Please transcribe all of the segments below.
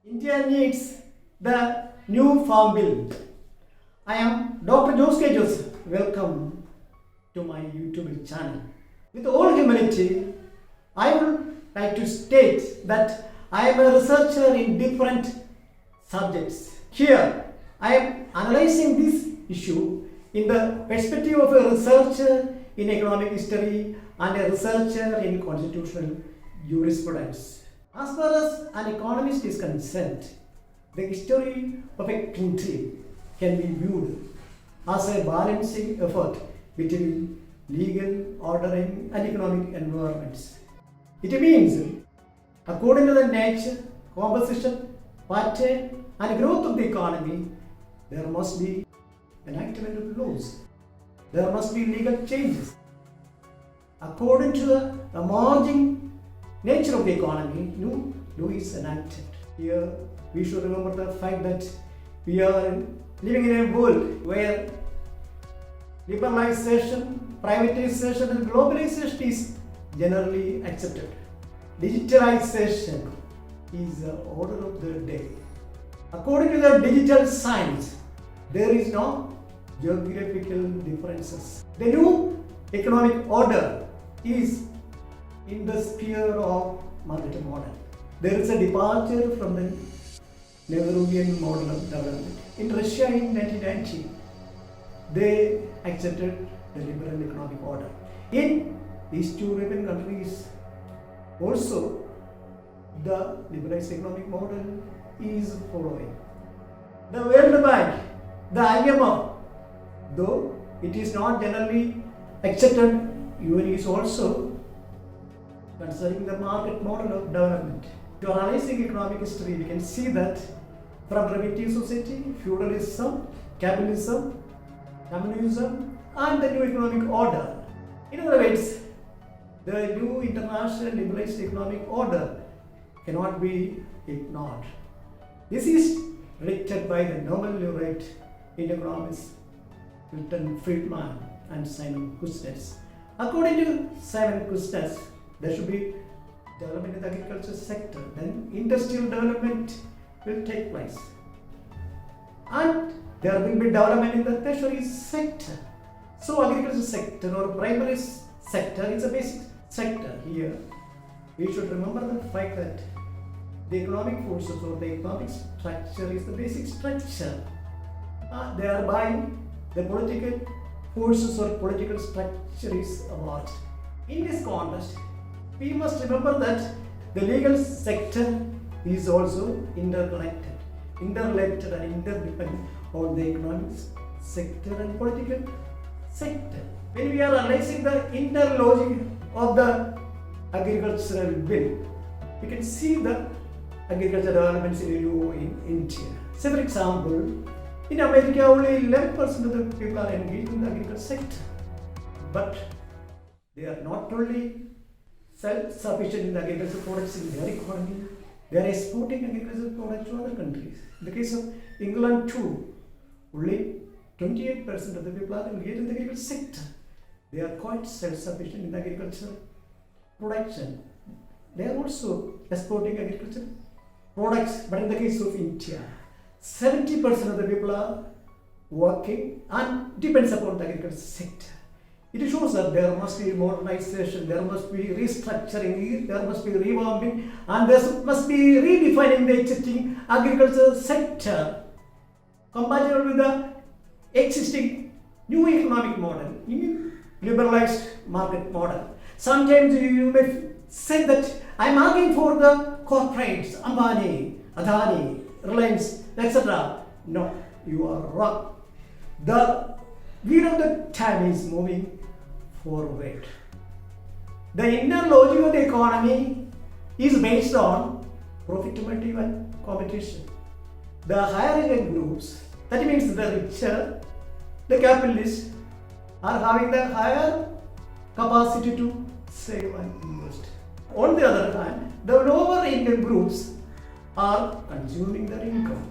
India needs the new farm bill. I am Dr. Joseph. Welcome to my YouTube channel. With all humility, I would like to state that I am a researcher in different subjects. Here, I am analyzing this issue in the perspective of a researcher in economic history and a researcher in constitutional jurisprudence. As far as an economist is concerned, the history of a country can be viewed as a balancing effort between legal, ordering, and economic environments. It means, according to the nature, composition, pattern, and growth of the economy, there must be enactment of laws. There must be legal changes. According to the emerging nature of the economy, new law is enacted. Here, we should remember the fact that we are living in a world where liberalization, privatization, and globalization is generally accepted. Digitalization is the order of the day. According to the digital science, there is no geographical differences. The new economic order is in the sphere of market model. There is a departure from the Nehruvian model of development. In Russia in 1990, they accepted the liberal economic order. In East European countries, also the liberalized economic model is following. The World Bank, the IMF, though it is not generally accepted, UN is also considering the market model of development. To analyzing economic history, we can see that from primitive society, feudalism, capitalism, communism, and the new economic order. In other words, the new international liberalized economic order cannot be ignored. This is predicted by the Nobel laureate in economics Milton Friedman and Simon Kuznets. According to Simon Kuznets, there should be development in the agriculture sector, then industrial development will take place. And there will be development in the tertiary sector. So agriculture sector or primary sector is a basic sector here. We should remember the fact that the economic forces or the economic structure is the basic structure. Thereby, the political forces or political structure is what. In this context, we must remember that the legal sector is also interrelated and interdependent on the economic sector and political sector. When we are analyzing the interlogic of the agricultural bill, we can see the agricultural development scenario in India. Say for example, in America only 11% of the people are engaged in the agricultural sector. But they are not only self-sufficient in the agricultural products in their economy, they are exporting agricultural products to other countries. In the case of England too, only 28% of the people are engaged in the agricultural sector. They are quite self-sufficient in the agricultural production. They are also exporting agricultural products, but in the case of India, 70% of the people are working and depends upon the agricultural sector. It shows that there must be modernization, there must be restructuring, there must be revamping, and there must be redefining the existing agricultural sector compatible with the existing new economic model, new liberalized market model. Sometimes you may say that I am arguing for the corporates, Ambani, Adani, Reliance, etc. No, you are wrong. The wheel of the time is moving forward. The inner logic of the economy is based on profitability and competition. The higher income groups, that means the richer, the capitalists, are having the higher capacity to save and invest. On the other hand, the lower income groups are consuming their income.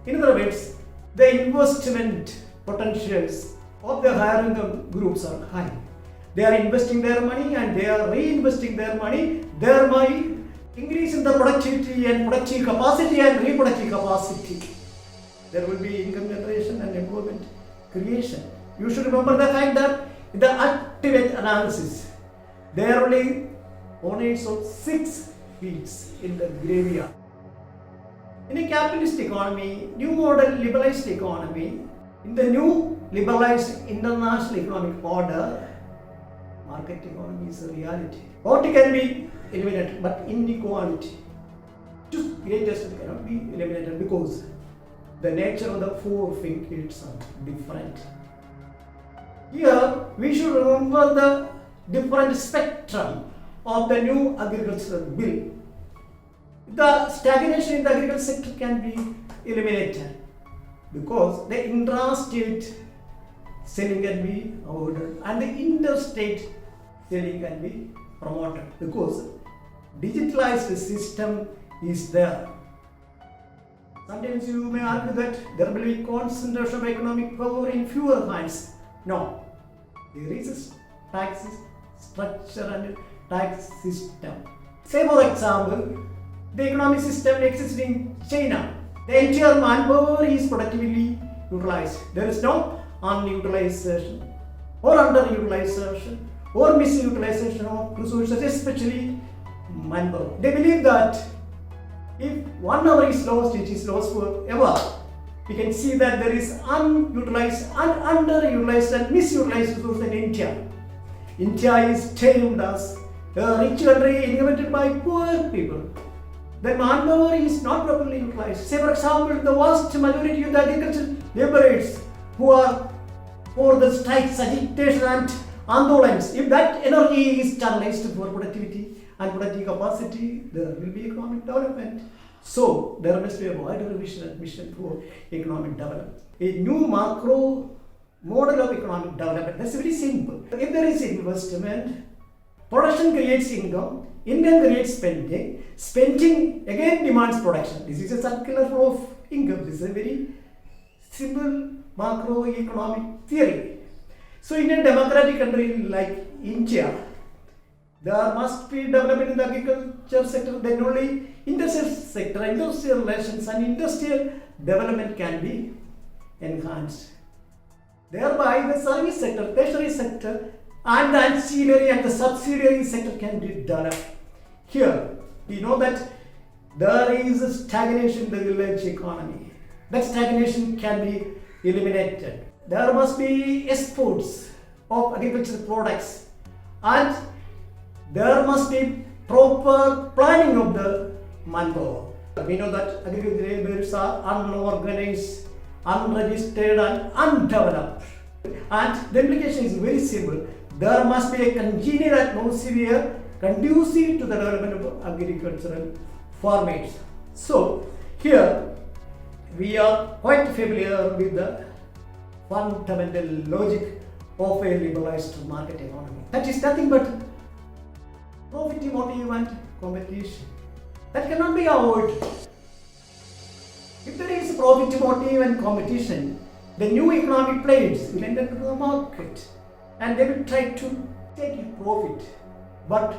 In other words, the investment potentials of the higher income groups are high. They are investing their money and they are reinvesting their money, thereby increase in the productivity and productive capacity and reproductive capacity, there will be income generation and employment creation. You should remember the fact that in the activate analysis, there are only owners of 6 fields in the graveyard. In a capitalist economy, new model liberalized economy, in the new liberalized international economic order, market economy is a reality. Poverty can be eliminated, but inequality to great extent cannot be eliminated because the nature of the 4 fields are different. Here we should remember the different spectrum of the new agricultural bill. The stagnation in the agricultural sector can be eliminated because the intrastate selling can be avoided and the interstate selling can be promoted because digitalized system is there. Sometimes you may argue that there will be concentration of economic power in fewer hands. No, there is a tax structure and tax system. Say for example, the economic system exists in China. The entire manpower is productively utilized. There is no unutilization or underutilization or misutilization of resources, especially manpower. They believe that if 1 hour is lost, it is lost forever. We can see that there is unutilized, underutilized and misutilized resources in India. India is termed as a rich country inhabited by poor people. The manpower is not properly utilized. Say for example, the vast majority of the agricultural laborers who are for the strikes, agitation and andolans, if that energy is channelized for productivity and productive capacity, there will be economic development. So there must be a wider vision and mission for economic development. A new macro model of economic development. That's very simple. If there is investment, production creates income, income creates spending, spending again demands production. This is a circular flow of income. This is a very simple macroeconomic theory. So in a democratic country like India, there must be development in the agriculture sector, then only industrial sector, industrial relations and industrial development can be enhanced. Thereby the service sector, tertiary sector and the ancillary and the subsidiary sector can be developed. Here we know that there is a stagnation in the village economy. That stagnation can be eliminated. There must be exports of agricultural products and there must be proper planning of the manpower. We know that agricultural laborers are unorganized, unregistered and undeveloped. And the implication is very simple. There must be a congenial atmosphere conducive to the development of agricultural formats. So here we are quite familiar with the fundamental logic of a liberalized market economy. That is nothing but profit motive and competition. That cannot be avoided. If there is profit motive and competition, the new economic players will enter into the market and they will try to take a profit. But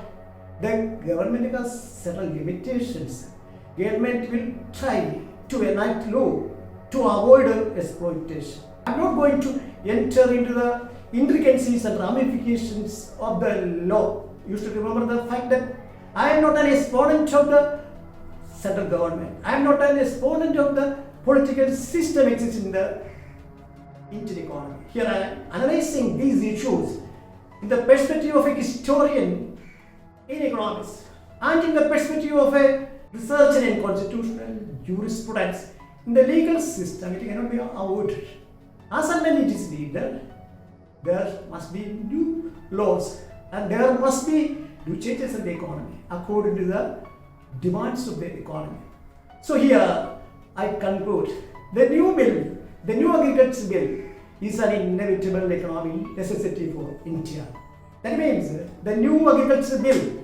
the government has certain limitations. Government will try to enact law to avoid exploitation. I am not going to enter into the intricacies and ramifications of the law. You should remember the fact that I am not an exponent of the central government. I am not an exponent of the political system existing in the Indian economy. Here I am analyzing these issues in the perspective of a historian in economics and in the perspective of a researcher in constitutional jurisprudence. In the legal system, it cannot be avoided. As and when it is needed, there must be new laws and there must be new changes in the economy according to the demands of the economy. So here I conclude, the new bill, the new agriculture bill is an inevitable economic necessity for India. That means the new agriculture bill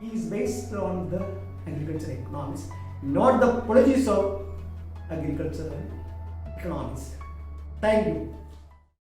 is based on the agricultural economics, not the policies of agricultural economics. Thank you.